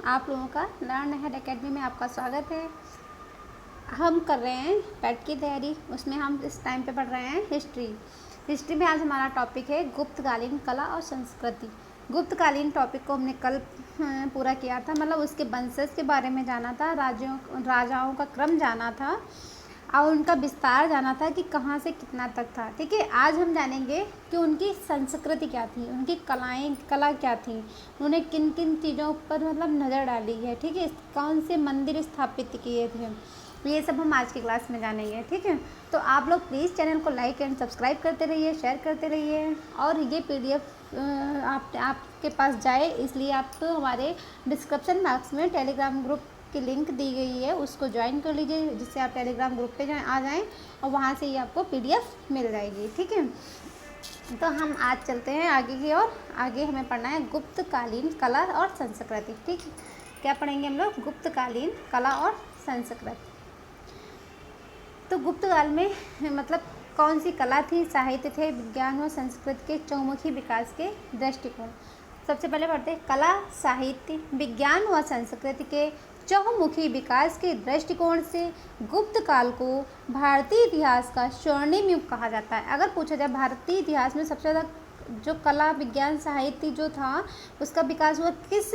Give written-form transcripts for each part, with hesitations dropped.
आप लोगों का लर्न अहेड एकेडमी में आपका स्वागत है। हम कर रहे हैं पेट की तैयारी, उसमें हम इस टाइम पे पढ़ रहे हैं हिस्ट्री में आज हमारा टॉपिक है गुप्तकालीन कला और संस्कृति। गुप्तकालीन टॉपिक को हमने कल पूरा किया था, मतलब उसके वंशज के बारे में जाना था, राजाओं का क्रम जाना था और उनका विस्तार जाना था कि कहाँ से कितना तक था। ठीक है, आज हम जानेंगे कि उनकी संस्कृति क्या थी, उनकी कला क्या थी, उन्होंने किन किन चीज़ों पर मतलब नज़र डाली है। ठीक है, कौन से मंदिर स्थापित किए थे, ये सब हम आज की क्लास में जानेंगे। ठीक है, तो आप लोग प्लीज़ चैनल को लाइक एंड सब्सक्राइब करते रहिए, शेयर करते रहिए और ये PDF आपके पास जाए, इसलिए आप तो हमारे डिस्क्रिप्शन बॉक्स में टेलीग्राम ग्रुप की लिंक दी गई है, उसको ज्वाइन कर लीजिए, जिससे आप टेलीग्राम ग्रुप पे आ जाएं और वहाँ से ही आपको PDF मिल जाएगी। ठीक है, तो हम आज चलते हैं आगे की ओर। आगे हमें पढ़ना है गुप्तकालीन कला और संस्कृति। ठीक है, क्या पढ़ेंगे हम लोग? गुप्तकालीन कला और संस्कृति। तो गुप्त काल में मतलब कौन सी कला थी, साहित्य थे, विज्ञान और संस्कृति के चौमुखी विकास के दृष्टिकोण। सबसे पहले पढ़ते हैं कला, साहित्य, विज्ञान व संस्कृति के चहुमुखी विकास के दृष्टिकोण से गुप्त काल को भारतीय इतिहास का स्वर्णिम युग कहा जाता है। अगर पूछा जाए भारतीय इतिहास में सबसे ज़्यादा जो कला, विज्ञान, साहित्य जो था उसका विकास हुआ किस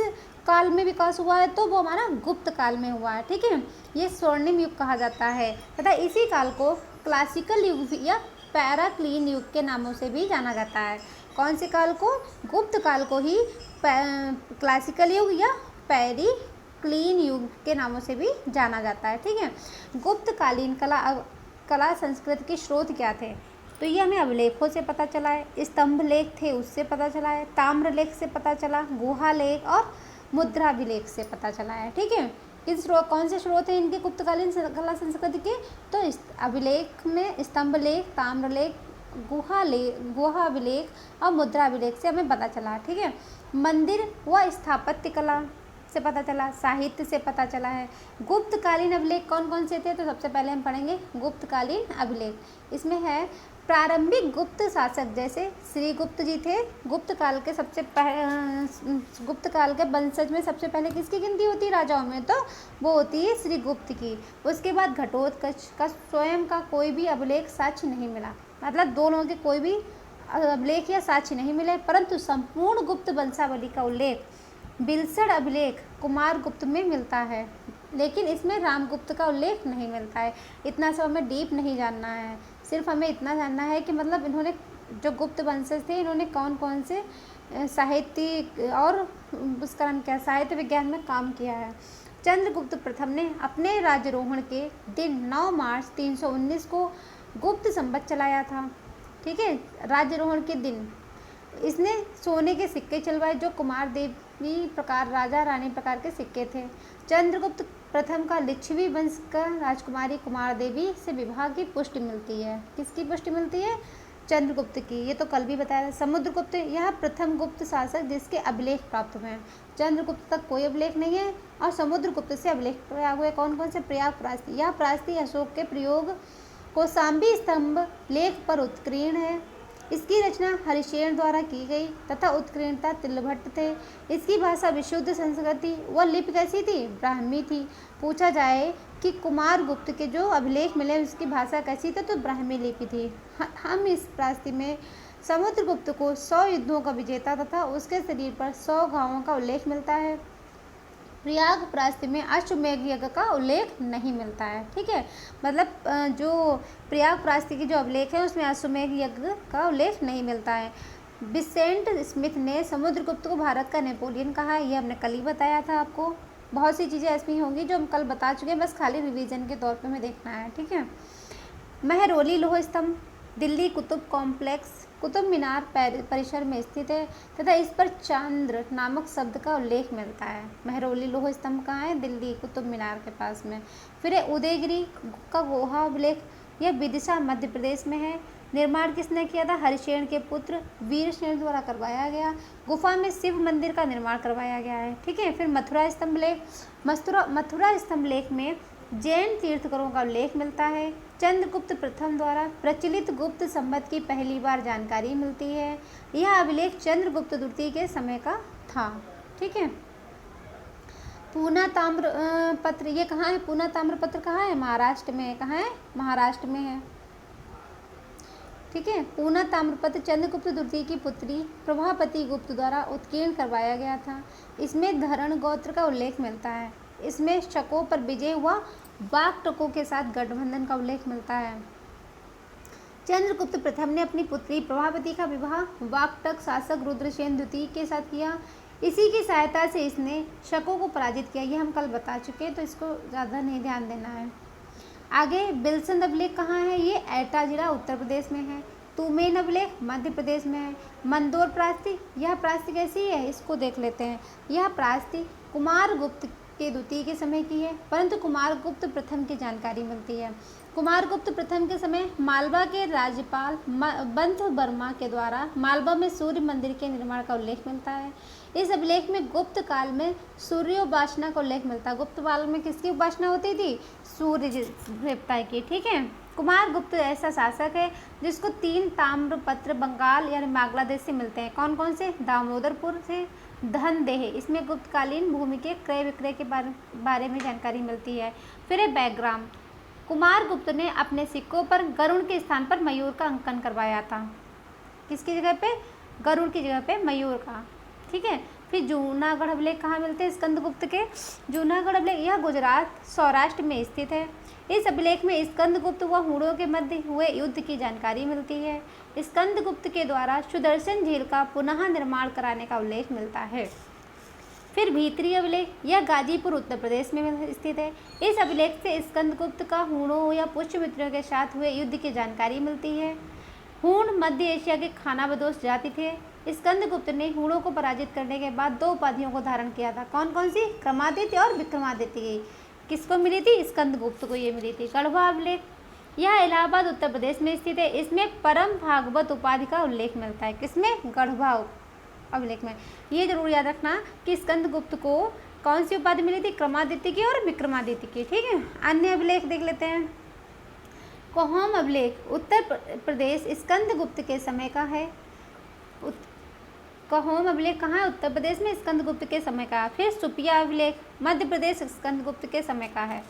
काल में विकास हुआ है, तो वो हमारा गुप्त काल में हुआ है। ठीक है, ये स्वर्णिम युग कहा जाता है तथा इसी काल को क्लासिकल युग या पैराक्लीन युग के नामों से भी जाना जाता है। कौन से काल को? गुप्त काल को ही क्लासिकल युग या पैराक्लीन युग के नामों से भी जाना जाता है। ठीक है, गुप्तकालीन कला संस्कृति के स्रोत क्या थे, तो ये हमें अभिलेखों से पता चला है, स्तंभ लेख थे उससे पता चला है, ताम्र लेख से पता चला, गुहा लेख और मुद्राभिलेख से पता चला है। ठीक है, कौन से स्रोत हैं इनके गुप्तकालीन कला संस्कृति के? तो इस अभिलेख में स्तंभ लेख, ताम्र लेख, गुहा अभिलेख और मुद्राभिलेख से हमें पता चला। ठीक है, मंदिर व स्थापत्य कला से पता चला, साहित्य से पता चला है। गुप्तकालीन अभिलेख कौन कौन से थे, तो सबसे पहले हम पढ़ेंगे गुप्तकालीन अभिलेख। इसमें है प्रारंभिक गुप्त शासक जैसे श्री गुप्त जी थे। गुप्त काल के गुप्त काल के वंशज में सबसे पहले किसकी गिनती होती है राजाओं में, तो वो होती है श्री गुप्त की। उसके बाद घटोत्कच का स्वयं का कोई भी अभिलेख साक्ष्य नहीं मिला, मतलब दोनों के कोई भी अभिलेख या साक्ष्य नहीं मिले, परंतु संपूर्ण गुप्त वंशावली का उल्लेख बिलसड़ अभिलेख कुमार गुप्त में मिलता है, लेकिन इसमें रामगुप्त का उल्लेख नहीं मिलता है। इतना सब हमें डीप नहीं जानना है, सिर्फ हमें इतना जानना है कि मतलब इन्होंने जो गुप्त वंशज थे इन्होंने कौन कौन से साहित्य और उसका नाम क्या, साहित्य विज्ञान में काम किया है। चंद्रगुप्त प्रथम ने अपने राज्यारोहण के दिन 9 मार्च 319 को गुप्त संवत चलाया था। ठीक है, राज्यारोहण के दिन इसने सोने के सिक्के चलवाए जो कुमार देवी प्रकार, राजा रानी प्रकार के सिक्के थे। चंद्रगुप्त प्रथम का लिच्छवी वंश का राजकुमारी कुमार देवी से विवाह की पुष्टि मिलती है। किसकी पुष्टि मिलती है? चंद्रगुप्त की। ये तो कल भी बताया। समुद्रगुप्त यह प्रथम गुप्त शासक जिसके अभिलेख प्राप्त हुए हैं। चंद्रगुप्त तक कोई अभिलेख नहीं है और समुद्रगुप्त से अभिलेख प्रयाग हुए। कौन कौन से? प्रयाग प्रास्ती। यह प्रास्ती अशोक के प्रयोग कौशाम्बी स्तंभ लेख पर उत्कीर्ण है। इसकी रचना हरिशेन द्वारा की गई तथा उत्कीर्णता तिलभट्ट थे। इसकी भाषा विशुद्ध संस्कृति व लिपि कैसी थी? ब्राह्मी थी। पूछा जाए कि कुमार गुप्त के जो अभिलेख मिले उसकी भाषा कैसी थी, तो ब्राह्मी लिपि थी। हम इस प्रास्ती में समुद्रगुप्त को 100 युद्धों का विजेता तथा उसके शरीर पर 100 घावों का उल्लेख मिलता है। प्रयाग प्रास्ती में अश्वमेघ यज्ञ का उल्लेख नहीं मिलता है। ठीक है, मतलब जो प्रयाग प्रास्ती की जो अभिलेख है उसमें अश्वमेघ यज्ञ का उल्लेख नहीं मिलता है। विसेंट स्मिथ ने समुद्रगुप्त को भारत का नेपोलियन कहा है, ये हमने कल ही बताया था आपको। बहुत सी चीज़ें ऐसी होंगी जो हम कल बता चुके हैं, बस खाली रिवीजन के तौर पे हमें देखना है। ठीक है, महरौली लोह स्तंभ दिल्ली कुतुब कॉम्प्लेक्स कुतुब मीनार परिसर में स्थित है तथा इस पर चांद्र नामक शब्द का उल्लेख मिलता है। महरौली लोह स्तंभ कहाँ है? दिल्ली कुतुब मीनार के पास में। फिर उदयगिरी का गुहा अभिलेख, यह विदिशा मध्य प्रदेश में है। निर्माण किसने किया था? हरिशेन के पुत्र वीरसेन द्वारा करवाया गया। गुफा में शिव मंदिर का निर्माण करवाया गया है। ठीक है, फिर मथुरा स्तंभ लेख। मथुरा स्तंभ लेख में जैन तीर्थंकरों का उल्लेख मिलता है। चंद्रगुप्त प्रथम द्वारा प्रचलित गुप्त संवत की पहली बार जानकारी मिलती है। यह अभिलेख चंद्रगुप्त द्वितीय के समय का था। ठीक है, पूना ताम्र पत्र, ये कहाँ है? पूना ताम्र पत्र कहाँ है? महाराष्ट्र में है। कहाँ है? महाराष्ट्र में है। ठीक है। पूना ताम्रपत्र चंद्रगुप्त द्वितीय की पुत्री प्रभावती गुप्त द्वारा उत्कीर्ण करवाया गया था। इसमें धरण गोत्र का उल्लेख मिलता है। इसमें शकों पर विजय व वाक्टकों के साथ गठबंधन का उल्लेख मिलता है। चंद्रगुप्त प्रथम ने अपनी पुत्री प्रभावती का विवाह वाक्टक शासक रुद्रसेन द्वितीय के साथ किया। इसी की सहायता से इसने शकों को पराजित किया। ये हम कल बता चुके हैं, तो इसको ज़्यादा नहीं ध्यान देना है। आगे बिलसन अभिलेख कहाँ है? ये एटा जिला उत्तर प्रदेश में है। तुमेन अभिलेख मध्य प्रदेश में है। मंदोर प्रास्ति, यह प्रास्ति कैसी है? इसको देख लेते हैं। यह प्रास्ति कुमारगुप्त के द्वितीय के समय की है, परंतु कुमारगुप्त प्रथम की जानकारी मिलती है। कुमारगुप्त प्रथम के समय मालवा के राज्यपाल बंध वर्मा के द्वारा मालवा में सूर्य मंदिर के निर्माण का उल्लेख मिलता है। इस अभिलेख में गुप्त काल में सूर्योपासना का उल्लेख मिलता है। गुप्त काल में किसकी उपासना होती थी? सूर्य देवता की। ठीक है। कुमारगुप्त ऐसा शासक है जिसको 3 ताम्रपत्र बंगाल यानी बांग्लादेश से मिलते हैं। कौन कौन से? दामोदरपुर से, धनदेह, इसमें गुप्तकालीन भूमि के क्रय विक्रय के बारे में जानकारी मिलती है। फिर है बैकग्राम। कुमारगुप्त ने अपने सिक्कों पर गरुड़ के स्थान पर मयूर का अंकन करवाया था। किसकी जगह पे? गरुड़ की जगह पे मयूर का। ठीक है। फिर जूनागढ़ अभिलेख कहाँ मिलते हैं? स्कंदगुप्त के। जूनागढ़ अभिलेख यह गुजरात सौराष्ट्र में स्थित है। इस अभिलेख में स्कंदगुप्त व हूणों के मध्य हुए युद्ध की जानकारी मिलती है। स्कंदगुप्त के द्वारा सुदर्शन झील का पुनः निर्माण कराने का उल्लेख मिलता है। फिर भीतरी अभिलेख, यह गाजीपुर उत्तर प्रदेश में स्थित है। इस अभिलेख से स्कंदगुप्त का हूणों या पुष्यमित्रों के साथ हुए युद्ध की जानकारी मिलती है। हूण मध्य एशिया के खानाबदोश जाति थे। स्कंदगुप्त ने हूणों को पराजित करने के बाद 2 उपाधियों को धारण किया था। कौन कौन सी? क्रमादित्य और विक्रमादित्य। किसको मिली थी? स्कंदगुप्त को ये मिली थी। गढ़वा अभिलेख, यह इलाहाबाद उत्तर प्रदेश में स्थित है। इसमें परम भागवत उपाधि का उल्लेख मिलता है। किसमें? गढ़वा अभिलेख में। ये जरूर याद रखना कि स्कंदगुप्त को कौन सी उपाधि मिली थी? क्रमादित्य की और विक्रमादित्य की। ठीक है। अन्य अभिलेख देख लेते हैं। कोहोम अभिलेख उत्तर प्रदेश स्कंदगुप्त के समय का है। कोहोम अभिलेख कहाँ है? उत्तर प्रदेश में, स्कंदगुप्त के समय का। फिर सुपिया अभिलेख मध्य प्रदेश, स्कंदगुप्त के समय का है।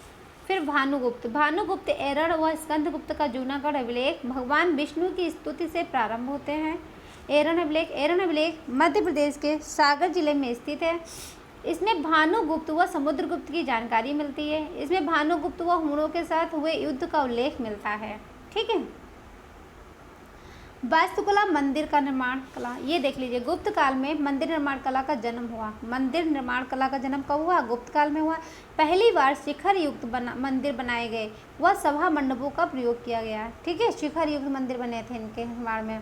फिर भानुगुप्त एरण व स्कंदगुप्त का जूनागढ़ अभिलेख भगवान विष्णु की स्तुति से प्रारंभ होते हैं। एरण अभिलेख मध्य प्रदेश के सागर जिले में स्थित है। इसमें भानुगुप्त व समुद्रगुप्त की जानकारी मिलती है। इसमें भानुगुप्त व हूणों के साथ हुए युद्ध का उल्लेख मिलता है। ठीक है। वास्तुकला, मंदिर का निर्माण कला, ये देख लीजिए। गुप्त काल में मंदिर निर्माण कला का जन्म हुआ। मंदिर निर्माण कला का जन्म कब हुआ? गुप्त काल में हुआ। पहली बार शिखर युक्त मंदिर बनाए गए व सभा मंडपों का प्रयोग किया गया। ठीक है। शिखर युक्त मंदिर बने थे इनके निर्माण में।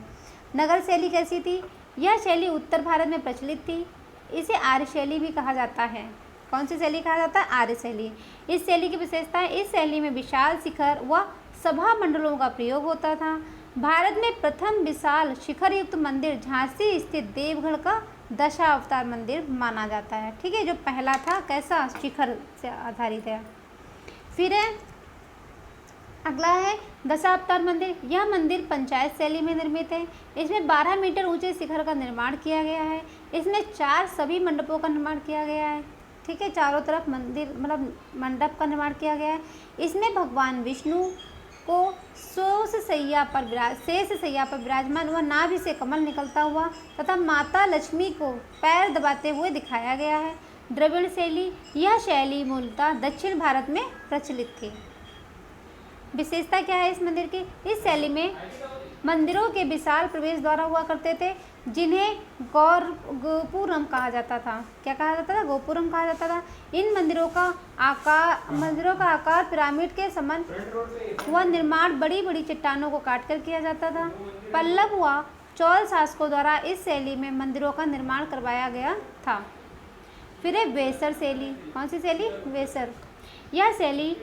नगर शैली कैसी थी? यह शैली उत्तर भारत में प्रचलित थी। इसे आर्य शैली भी कहा जाता है। कौन सी शैली कहा जाता है? आर्य शैली। इस शैली की विशेषता है, इस शैली में विशाल शिखर व सभा मंडलों का प्रयोग होता था। भारत में प्रथम विशाल शिखर युक्त मंदिर झांसी स्थित देवगढ़ का दशावतार मंदिर माना जाता है। ठीक है। जो पहला था कैसा? शिखर से आधारित है। फिर अगला है दशावतार मंदिर। यह मंदिर पंचायत शैली में निर्मित है। इसमें 12 मीटर ऊंचे शिखर का निर्माण किया गया है। इसमें 4 सभी मंडपों का निर्माण किया गया है। ठीक है। चारों तरफ मंदिर मंडप का निर्माण किया गया है। इसमें भगवान विष्णु को शेष सैया पर विराजमान व नाभि से कमल निकलता हुआ तथा माता लक्ष्मी को पैर दबाते हुए दिखाया गया है। द्रविड़ शैली, यह शैली मूलतः दक्षिण भारत में प्रचलित थी। विशेषता क्या है इस मंदिर की? इस शैली में मंदिरों के विशाल प्रवेश द्वार हुआ करते थे, जिन्हें गोपुरम कहा जाता था। क्या कहा जाता था? गोपुरम कहा जाता था। इन मंदिरों का आकार पिरामिड के समान व निर्माण बड़ी बड़ी चट्टानों को काटकर किया जाता था। पल्लव व चौल शासकों द्वारा इस शैली में मंदिरों का निर्माण करवाया गया था। फिर है वेसर शैली। कौन सी शैली? वेसर। यह शैली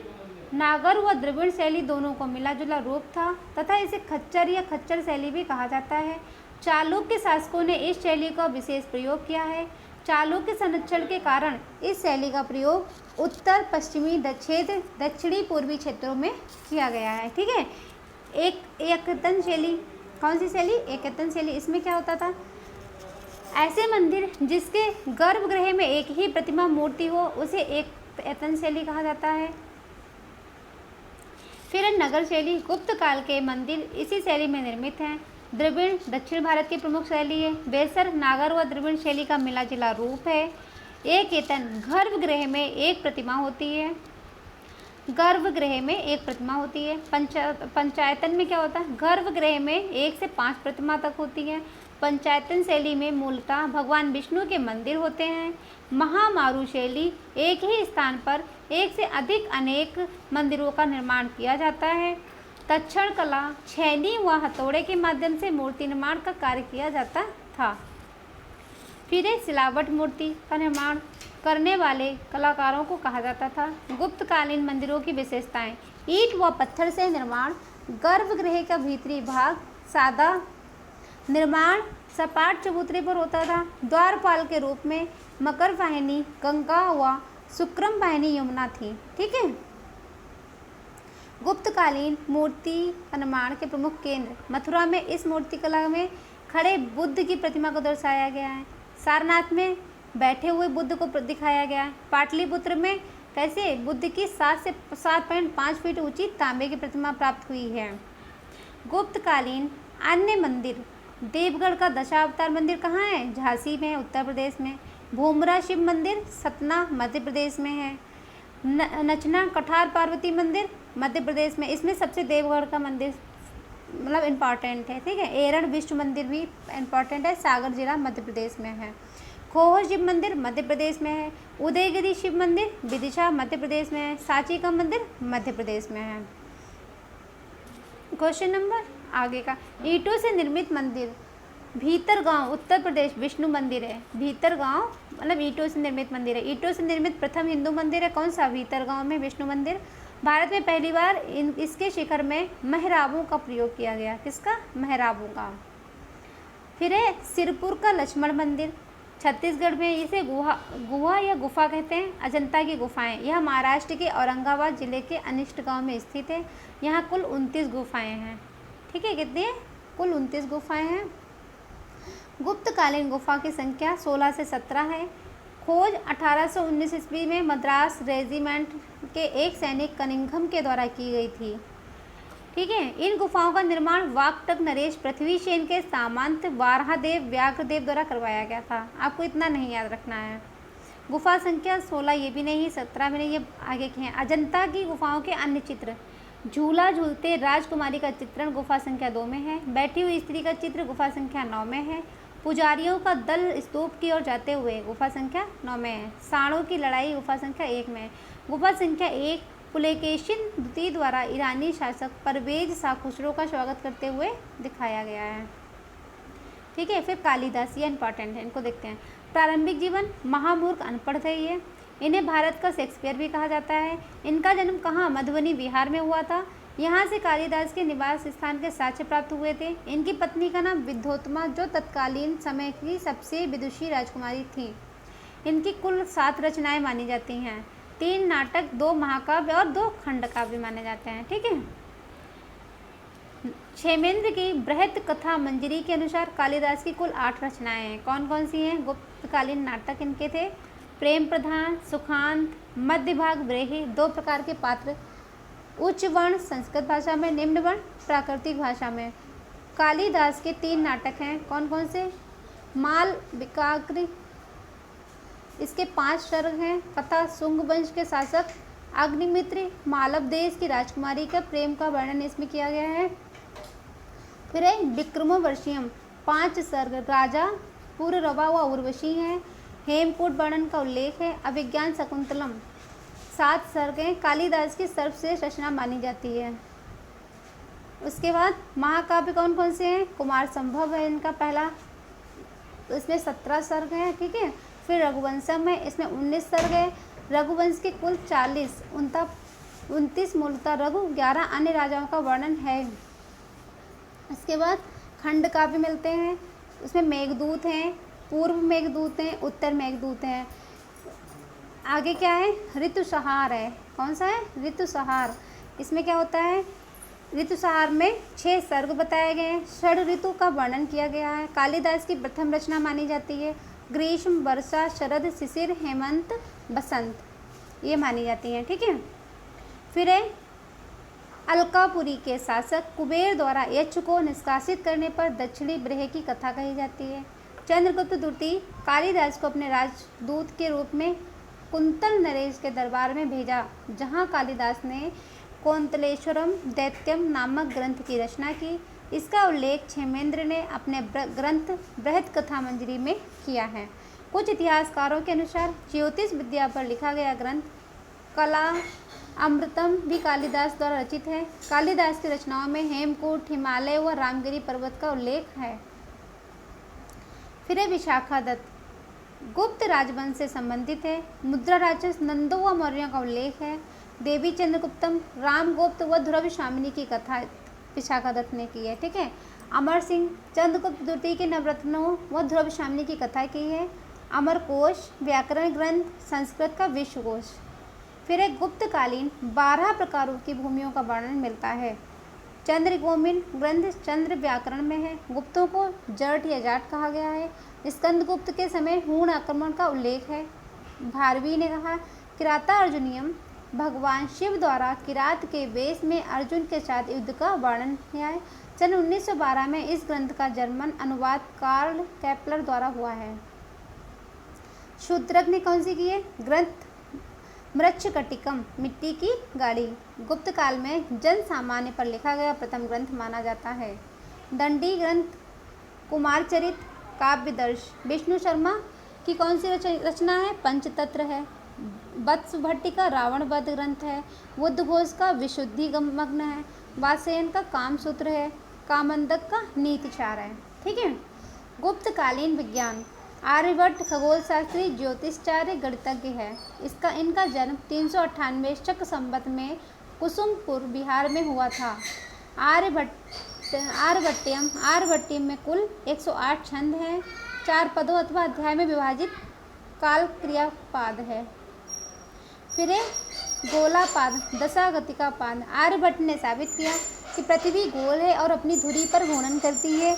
नागर व द्रविड़ शैली दोनों को मिला जुला रूप था तथा इसे खच्चर या खच्चर शैली भी कहा जाता है। चालुक्य शासकों ने इस शैली का विशेष प्रयोग किया है। चालुक्य संरक्षण के कारण इस शैली का प्रयोग उत्तर पश्चिमी दक्षिणी पूर्वी क्षेत्रों में किया गया है। ठीक है। एकतन शैली। कौन सी शैली? एकतन शैली। इसमें क्या होता था? ऐसे मंदिर जिसके गर्भगृह में एक ही प्रतिमा मूर्ति हो उसे एक ऐतन शैली कहा जाता है। फिर नगर शैली, गुप्त काल के मंदिर इसी शैली में निर्मित हैं। द्रविड़ दक्षिण भारत की प्रमुख शैली है। बेसर नागर व द्रविड़ शैली का मिला जुला रूप है। एक ऐतन गर्भगृह में एक प्रतिमा होती है। गर्भगृह में एक प्रतिमा होती है। पंचायतन में क्या होता है? गर्भगृह में 1 से 5 प्रतिमा तक होती है। पंचायतन शैली में मूलतः भगवान विष्णु के मंदिर होते हैं। महामारू शैली, एक ही स्थान पर एक से अधिक अनेक मंदिरों का निर्माण किया जाता है। तक्षण कला, छेनी व हथौड़े के माध्यम से मूर्ति निर्माण का कार्य किया जाता था। फिर सिलावट मूर्ति का निर्माण करने वाले कलाकारों को कहा जाता था। गुप्तकालीन मंदिरों की विशेषताएं: ईंट व पत्थर से निर्माण, गर्भगृह का भीतरी भाग सादा निर्माण सपाट चबूतरे पर होता था। द्वारपाल के रूप में मकर वाहिनी गंगा व शुक्रम वाहिनी यमुना थी। ठीक है। गुप्तकालीन मूर्ति निर्माण के प्रमुख केंद्र: मथुरा में इस मूर्ति कला में खड़े बुद्ध की प्रतिमा को दर्शाया गया है। सारनाथ में बैठे हुए बुद्ध को दिखाया गया है। पाटलिपुत्र में कैसे बुद्ध की 7 से 7.5 फीट ऊंची तांबे की प्रतिमा प्राप्त हुई है। गुप्तकालीन अन्य मंदिर: देवगढ़ का दशावतार मंदिर कहाँ है? झांसी में, उत्तर प्रदेश में। भूमरा शिव मंदिर सतना मध्य प्रदेश में है। नचना कठार पार्वती मंदिर मध्य प्रदेश में। इसमें सबसे देवगढ़ का मंदिर मतलब इम्पॉर्टेंट है। ठीक है। एरण विष्णु मंदिर भी इम्पॉर्टेंट है, सागर जिला मध्य प्रदेश में है। खोह शिव मंदिर मध्य प्रदेश में है। उदयगिरी शिव मंदिर विदिशा मध्य प्रदेश में है। सांची का मंदिर मध्य प्रदेश में है। क्वेश्चन नंबर आगे का, ईंटों से निर्मित मंदिर: भीतरगांव उत्तर प्रदेश विष्णु मंदिर है। भीतरगांव मतलब ईंटों से निर्मित मंदिर है। ईंटों से निर्मित प्रथम हिंदू मंदिर है कौन सा? भीतरगांव में विष्णु मंदिर। भारत में पहली बार इसके शिखर में मेहराबों का प्रयोग किया गया। किसका? मेहराबों का। फिर है सिरपुर का लक्ष्मण मंदिर, छत्तीसगढ़ में इसे गुहा या गुफा कहते हैं। अजंता की गुफाएं, यह महाराष्ट्र के औरंगाबाद जिले के अनिष्ट गांव में स्थित है। यहाँ कुल 29 गुफाएं हैं। ठीक है। कितनी है? कुल 29 गुफाएं हैं। गुप्तकालीन गुफा की संख्या 16 से 17 है। खोज 1819 ईस्वी में मद्रास रेजिमेंट के एक सैनिक कनिंघम के द्वारा की गई थी। ठीक है। इन गुफाओं का निर्माण वाकटक नरेश पृथ्वीसेन के सामंत वाराहदेव व्याघ्रदेव द्वारा करवाया गया था। आपको इतना नहीं याद रखना है। गुफा संख्या 16 ये भी नहीं, 17 भी नहीं, ये आगे के हैं। अजंता की गुफाओं के अन्य चित्र: झूला झूलते राजकुमारी का चित्रण गुफा संख्या 2 में है। बैठी हुई स्त्री का चित्र गुफा संख्या 9 में है। पुजारियों का दल स्तूप की ओर जाते हुए गुफा संख्या 9 में है। साणों की लड़ाई गुफा संख्या 1 में है। गुफा संख्या 1 पुलकेशिन द्वितीय द्वारा ईरानी शासक परवेज शाह खुसरो का स्वागत करते हुए दिखाया गया है। ठीक है। फिर कालिदास, ये इंपॉर्टेंट है, इनको देखते हैं। प्रारंभिक जीवन: महामूर्ख अनपढ़ थे ये। इन्हें भारत का शेक्सपियर भी कहा जाता है। इनका जन्म कहाँ? मधुबनी बिहार में हुआ था। यहाँ से कालिदास के निवास स्थान के साक्ष्य प्राप्त हुए थे। इनकी पत्नी का नाम विद्योत्तमा, जो तत्कालीन समय की सबसे विदुषी राजकुमारी थी। इनकी कुल 7 रचनाएं मानी जाती हैं। 3 नाटक, 2 महाकाव्य और 2 खंडकाव्य माने जाते हैं। ठीक है। क्षेमेंद्र की बृहत कथा मंजरी के अनुसार कालिदास की कुल 8 रचनाएं हैं। कौन कौन सी हैं? गुप्तकालीन नाटक इनके थे: प्रेम प्रधान, सुखांत, मध्य भाग, ब्रेही। 2 प्रकार के पात्र: उच्च वर्ण संस्कृत भाषा में, निम्न वर्ण प्राकृतिक भाषा में। कालिदास के 3 नाटक हैं। कौन कौन से? माल विकाग्र, इसके 5 सर्ग हैं। कथा शुंग वंश के शासक अग्निमित्र मालव देश की राजकुमारी का प्रेम का वर्णन इसमें किया गया है। फिर है विक्रमोर्वशीयम, 5 सर्ग राजा पुररवा व उर्वशी हैं। हेमकूट वर्णन का उल्लेख है। अभिज्ञान शकुंतलम, 7 सर्गें कालिदास की सर्वश्रेष्ठ रचना मानी जाती है। उसके बाद महाकाव्य कौन कौन से हैं? कुमार संभव है इनका पहला, तो इसमें 17 सर्ग हैं। ठीक है। फिर रघुवंशम है, इसमें 19 सर्ग है। रघुवंश के कुल 40, 29 मूलतः रघु, 11 अन्य राजाओं का वर्णन है। इसके बाद खंड काव्य मिलते हैं। उसमें मेघदूत हैं, पूर्व मेघदूत हैं, उत्तर मेघदूत हैं। आगे क्या है? ऋतुसंहार है। कौन सा है? ऋतुसंहार। इसमें क्या होता है? ऋतुसार में 6 सर्ग बताए गए हैं। षड ऋतु का वर्णन किया गया है। कालिदास की प्रथम रचना मानी जाती है। ग्रीष्म, वर्षा, शरद, शिशिर, हेमंत, बसंत, ये मानी जाती हैं। ठीक है। फिर है अलकापुरी के शासक कुबेर द्वारा यक्ष को निष्कासित करने पर दक्षिणी ब्रह की कथा कही जाती है। चंद्रगुप्त द्वितीय कालिदास को अपने राजदूत के रूप में कुंतल नरेश के दरबार में भेजा, जहां कालिदास ने कोंतलेश्वरम दैत्यम नामक ग्रंथ की रचना की। इसका उल्लेख क्षेमेंद्र ने अपने ग्रंथ बृहद कथा मंजरी में किया है। कुछ इतिहासकारों के अनुसार ज्योतिष विद्या पर लिखा गया ग्रंथ कला अमृतम भी कालिदास द्वारा रचित है। कालिदास की रचनाओं में हेमकूट, हिमालय व रामगिरी पर्वत का उल्लेख है। फिर है विशाखादत्त, गुप्त राजवंश से संबंधित है। मुद्रा राक्षस नंदो व मौर्य का उल्लेख है। देवी चंद्रगुप्तम, रामगुप्त व ध्रुव स्वामिनी की कथा विशाखादत्त ने की है। ठीक है। अमर सिंह चंद्रगुप्त द्वितीय के नवरत्नों व ध्रुव स्वामिनी की कथा की है। अमरकोश व्याकरण ग्रंथ संस्कृत का विश्वकोश। फिर एक गुप्तकालीन 12 प्रकारों की भूमियों का वर्णन मिलता है। चंद्रगोमिन ग्रंथ चंद्र व्याकरण में है। गुप्तों को जट या जाट कहा गया है। स्कंदगुप्त के समय हूण आक्रमण का उल्लेख है। भारवी ने कहा किराता अर्जुनियम, भगवान शिव द्वारा किरात के वेश में अर्जुन के साथ युद्ध का वर्णन किया है। सन 1912 में इस ग्रंथ का जर्मन अनुवाद कार्ल केपलर द्वारा हुआ है। शूद्रक ने कौन सी की है? ग्रंथ मृच्छकटिकम, मिट्टी की गाड़ी, गुप्त काल में जन सामान्य पर लिखा गया प्रथम ग्रंथ माना जाता है। दंडी ग्रंथ कुमारचरित काव्यदर्श विष्णु शर्मा की कौन सी रचना है? पंचतंत्र है। वत्स भट्टी का रावण वध ग्रंथ है। बुद्ध घोष का विशुद्धि मग्न है। वात्स्ययन का कामसूत्र है। कामंदक का नीतिचार है। ठीक है। गुप्तकालीन विज्ञान आर्यभट्ट खगोल शास्त्री, ज्योतिषाचार्य, गणितज्ञ है। इनका जन्म 398 शक संवत में कुसुमपुर बिहार में हुआ था। आर्यभट्टियम में कुल 108 छंद हैं। 4 पदों अथवा अध्याय में विभाजित काल क्रियापाद है। फिर गोलापाद दशागतिका पाद। आर्यभट्ट ने साबित किया कि पृथ्वी गोल है और अपनी धुरी पर घूर्णन करती है,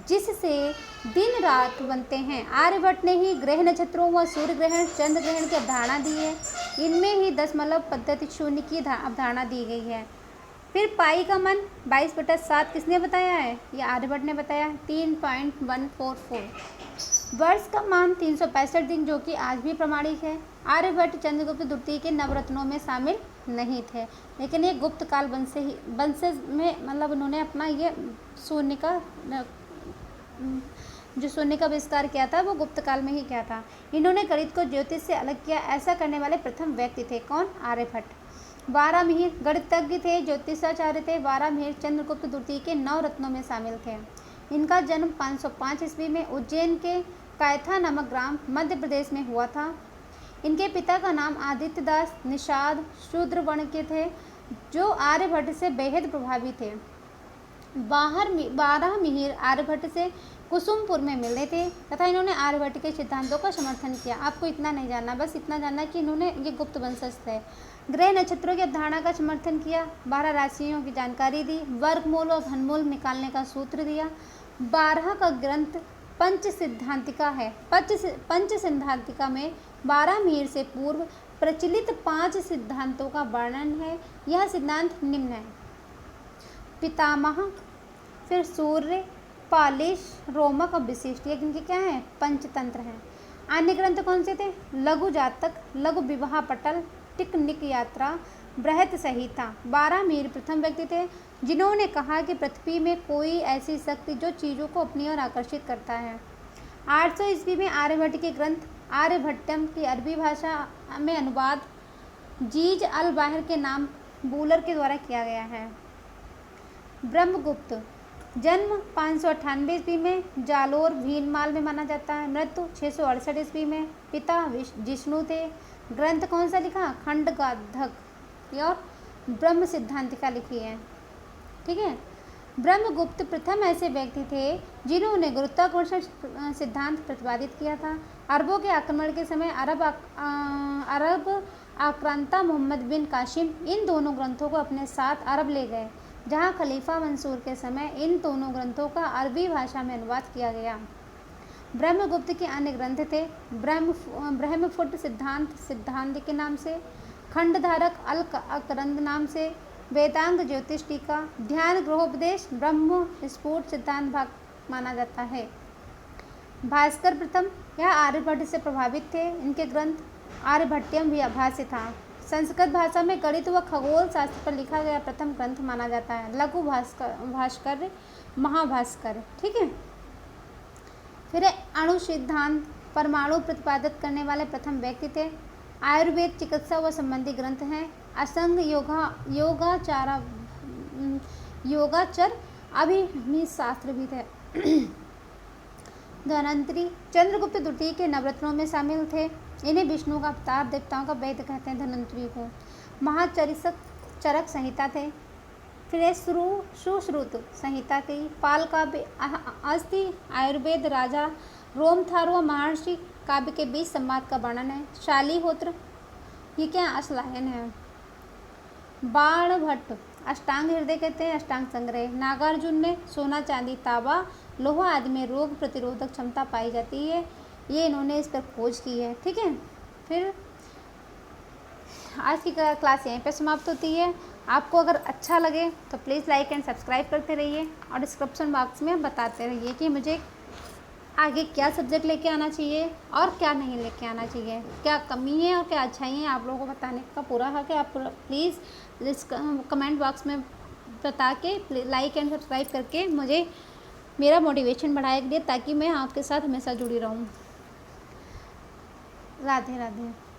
जिससे दिन रात बनते हैं। आर्यभट्ट ने ही ग्रह नक्षत्रों व सूर्य ग्रहण, चंद्र ग्रहण की अवधारणा दी है। इनमें ही दशमलव पद्धति शून्य की अवधारणा दी गई है। फिर पाई का मन 22/7 किसने बताया है? ये आर्यभट्ट ने बताया। 3.144। वर्ष का मान 365 दिन, जो कि आज भी प्रमाणिक है। आर्यभट्ट चंद्रगुप्त द्वितीय के नवरत्नों में शामिल नहीं थे, लेकिन ये गुप्त काल वंशज में मतलब उन्होंने अपना ये शून्य का विस्तार किया था, वो गुप्त काल में ही किया था। इन्होंने गणित को ज्योतिष से अलग किया। ऐसा करने वाले प्रथम व्यक्ति थे। कौन? आर्यभट्ट। वारामिहिर गणितज्ञ थे, ज्योतिषाचार्य थे। वारामिहिर चंद्रगुप्त द्वितीय के 9 रत्नों में शामिल थे। इनका जन्म 505 ईस्वी में उज्जैन के कैथा नामक ग्राम मध्य प्रदेश में हुआ था। इनके पिता का नाम आदित्य दास निषाद शूद्र वर्ण के थे, जो आर्यभट्ट से बेहद प्रभावी थे। वारामिहिर आर्यभट्ट से कुसुमपुर में मिले थे तथा इन्होंने आर्यभट्ट के सिद्धांतों का समर्थन किया। आपको इतना नहीं जानना, बस इतना जानना कि इन्होंने ये गुप्त वंशज थे। ग्रह नक्षत्रों की अवधारणा का समर्थन किया। 12 राशियों की जानकारी दी। वर्गमूल और घनमूल निकालने का सूत्र दिया। 12 का ग्रंथ पंच सिद्धांतिका है। पंच सिद्धांतिका में वारामिहिर से पूर्व प्रचलित 5 सिद्धांतों का वर्णन है। यह सिद्धांत निम्न है: पितामह, फिर सूर्य, पालिश, रोमक और विशिष्ट। ये इनके क्या है? पंचतंत्र हैं। अन्य ग्रंथ कौन से थे? लघु जातक, लघु विवाह पटल, टिकनिक यात्रा, बृहत संहिता। वारामिहिर प्रथम व्यक्ति थे जिन्होंने कहा कि पृथ्वी में कोई ऐसी शक्ति जो चीज़ों को अपनी ओर आकर्षित करता है। 800 ईस्वी में आर्यभट्ट के ग्रंथ आर्यभट्टम की अरबी भाषा में अनुवाद जीज अल बाहर के नाम बूलर के द्वारा किया गया है। ब्रह्मगुप्त जन्म 598 ईस्वी में जालोर भीनमाल में माना जाता है। मृत्यु 668 ईस्वी में। पिता जिष्णु थे। ग्रंथ कौन सा लिखा? खंडगाधक और ब्रह्म सिद्धांतिका लिखी है। ठीक है। ब्रह्मगुप्त प्रथम ऐसे व्यक्ति थे जिन्होंने गुरुत्वाकर्षण सिद्धांत प्रतिपादित किया था। अरबों के आक्रमण के समय अरब आक्रांता मोहम्मद बिन कासिम इन दोनों ग्रंथों को अपने साथ अरब ले गए। जहाँ खलीफा मंसूर के समय इन दोनों ग्रंथों का अरबी भाषा में अनुवाद किया गया। ब्रह्मगुप्त के अन्य ग्रंथ थे ब्रह्मफुट सिद्धांत के नाम से, खंडधारक अल अकरंद नाम से, वेदांग ज्योतिष टीका, ध्यान ग्रहोपदेश, ब्रह्म स्फुट सिद्धांत भाग माना जाता है। भास्कर प्रथम, यह आर्यभट्ट से प्रभावित थे। इनके ग्रंथ आर्यभट्टियम भी अभाष्य था। संस्कृत भाषा में गणित व खगोल शास्त्र पर लिखा गया प्रथम ग्रंथ माना जाता है। लघु भास्कर महाभास्कर, ठीक है। फिर अणु सिद्धांत परमाणु प्रतिपादित करने वाले प्रथम व्यक्ति थे। आयुर्वेद चिकित्सा व संबंधी ग्रंथ हैं। असंग योगाचर अभिहित शास्त्र भी थे। धन्वंतरी चंद्रगुप्त द्वितीय के नवरत्नों में शामिल थे। इन्हें विष्णु का अवतार, देवताओं का वैद्य कहते हैं धन्वंतरी को। महाचरिसक चरक संहिता थे। फिर सुश्रुत संहिता की, पाल काव्य, अस्थि आयुर्वेद, राजा रोमथार व महर्षि काव्य के बीच संवाद का वर्णन है। शालीहोत्र, ये क्या अश्लायन है। बाण भट्ट अष्टांग हृदय कहते हैं, अष्टांग संग्रह। नागार्जुन में सोना चांदी तांबा लोहा आदि में रोग प्रतिरोधक क्षमता पाई जाती है। ये इन्होंने इस पर खोज की है, ठीक है। फिर आज की क्लास यहीं पे समाप्त होती है। आपको अगर अच्छा लगे तो प्लीज़ लाइक एंड सब्सक्राइब करते रहिए और डिस्क्रिप्शन बॉक्स में बताते रहिए कि मुझे आगे क्या सब्जेक्ट लेके आना चाहिए और क्या नहीं लेके आना चाहिए, क्या कमी है और क्या अच्छाई है, आप लोगों को बताने का पूरा हक है। आप प्लीज़ कमेंट बॉक्स में बता के लाइक एंड सब्सक्राइब करके मुझे मेरा मोटिवेशन बढ़ाएंगे ताकि मैं आपके साथ हमेशा जुड़ी रहूँ। राधे राधे।